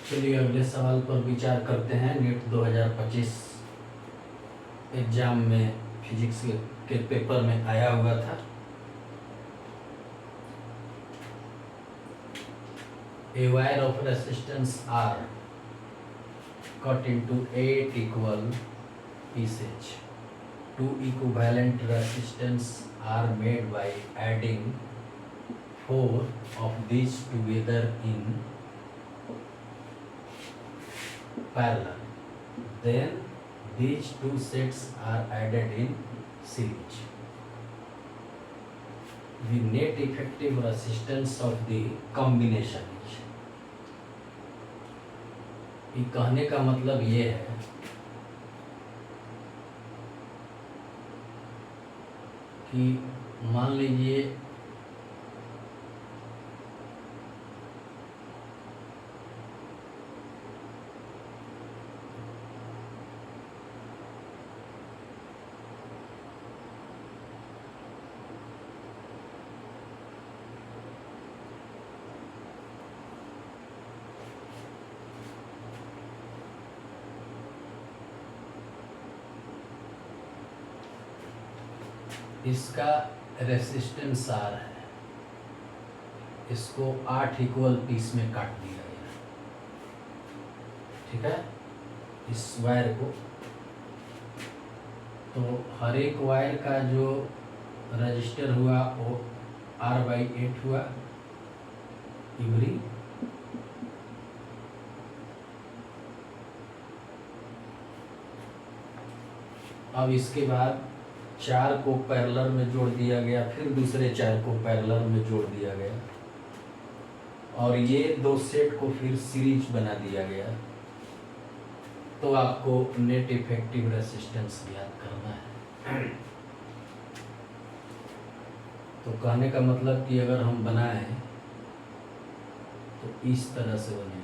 चलिए अगले सवाल पर विचार करते हैं। नीट 2025 एग्जाम में फिजिक्स के पेपर में आया हुआ था। A wire of resistance R cut into 8 equal pieces. Two equivalent resistance are made by adding 4 of these together in parallel. Then these two sets are added in series. The net effective resistance of the combination is. ये कहने का मतलब ये है कि मान लीजिए इसका रेसिस्टेंस आर है, इसको 8 इक्वल पीस में काट दिया गया, ठीक है, इस वायर को। तो हर एक वायर का जो रजिस्टर हुआ वो R/8 हुआ इवरी। अब इसके बाद 4 को पैरेलल में जोड़ दिया गया, फिर दूसरे 4 को पैरेलल में जोड़ दिया गया, और ये 2 सेट को फिर सीरीज बना दिया गया। तो आपको नेट इफेक्टिव रेसिस्टेंस ज्ञात करना है। तो कहने का मतलब कि अगर हम बनाएं तो इस तरह से बनेगा।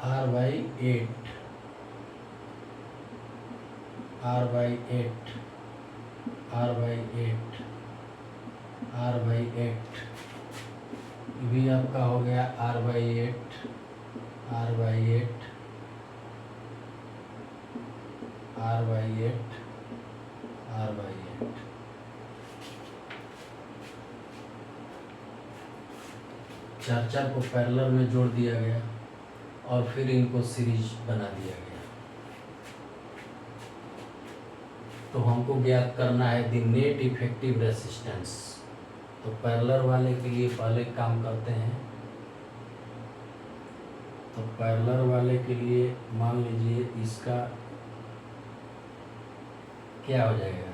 R by 8 R by 8 R by 8 R by 8 भी आपका हो गया R by 8 R by 8 R by 8 R by 8। चार चार को पैरेलल में जोड़ दिया गया और फिर इनको सीरीज बना दिया गया। तो हमको ज्ञात करना है द नेट इफेक्टिव रेसिस्टेंस। तो पैरेलल वाले के लिए पहले काम करते हैं। तो पैरेलल वाले के लिए मान लीजिए इसका क्या हो जाएगा,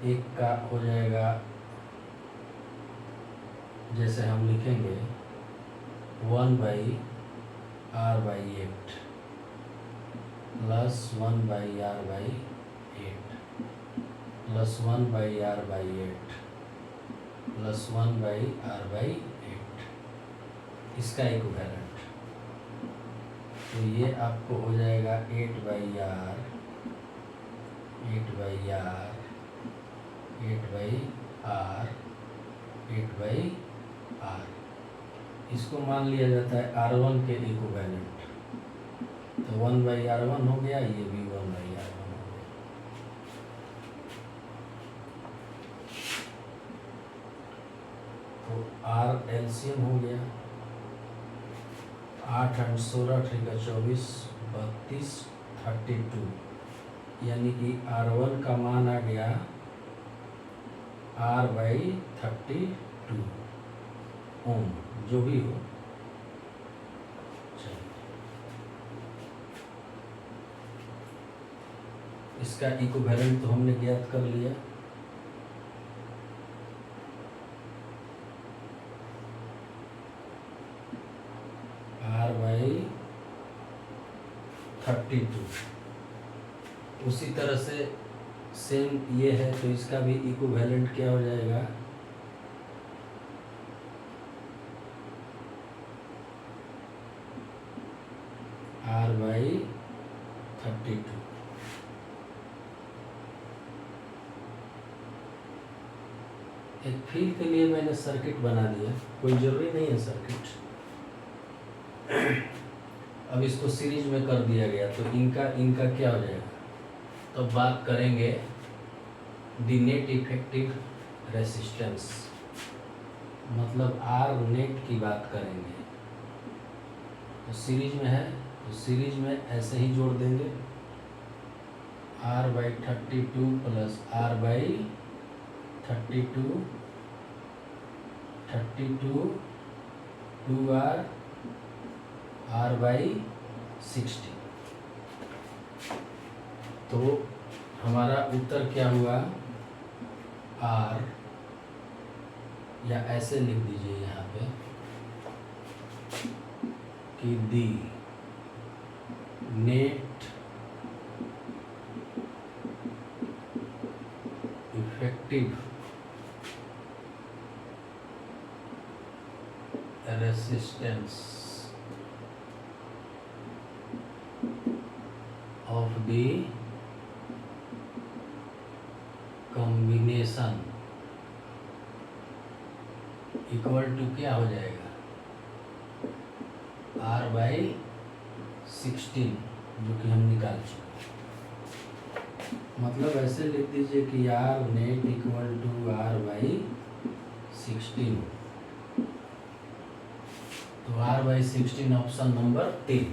एक का हो जाएगा, जैसे हम लिखेंगे 1 by R by 8 plus 1 by R by 8 plus 1 by R by 8 plus 1 by R by 8, इसका इक्विवेलेंट। तो ये आपको हो जाएगा 8 by R 8 by R 8 by R 8 by R. इसको मान लिया जाता है R1 के इक्विवेलेंट। तो 1 बाई R1 हो गया, ये भी 1 बाई R1 हो गया। तो R एलसीएम हो गया 8 और 16 × 24 32 32, यानी कि R1 का मान आ गया R बाई 32 ओम, जो भी हो। चलिए, इसका इक्विवेलेंट तो हमने ज्ञात कर लिया। R by 32। उसी तरह से सेम ये है, तो इसका भी इक्विवेलेंट क्या हो जाएगा, R बाई 32। एक फील के लिए मैंने सर्किट बना दिया, कोई जरूरी नहीं है सर्किट। अब इसको सीरीज में कर दिया गया, तो इनका क्या हो जाएगा। तो बात करेंगे द नेट इफेक्टिव रेसिस्टेंस, मतलब आर नेट की बात करेंगे। तो सीरीज में है, तो सीरीज में ऐसे ही जोड़ देंगे R by 32 plus R by 32 2R R by 60। तो हमारा उत्तर क्या हुआ, R, या ऐसे लिख दीजिए यहाँ पे कि the net effective resistance of the combination equal to क्या हो जाएगा, R बाई 16, जो कि हम निकाल चुके। मतलब ऐसे लिख दीजिए कि R net equal to R by 16। तो R बाई 16 ऑप्शन नंबर 3।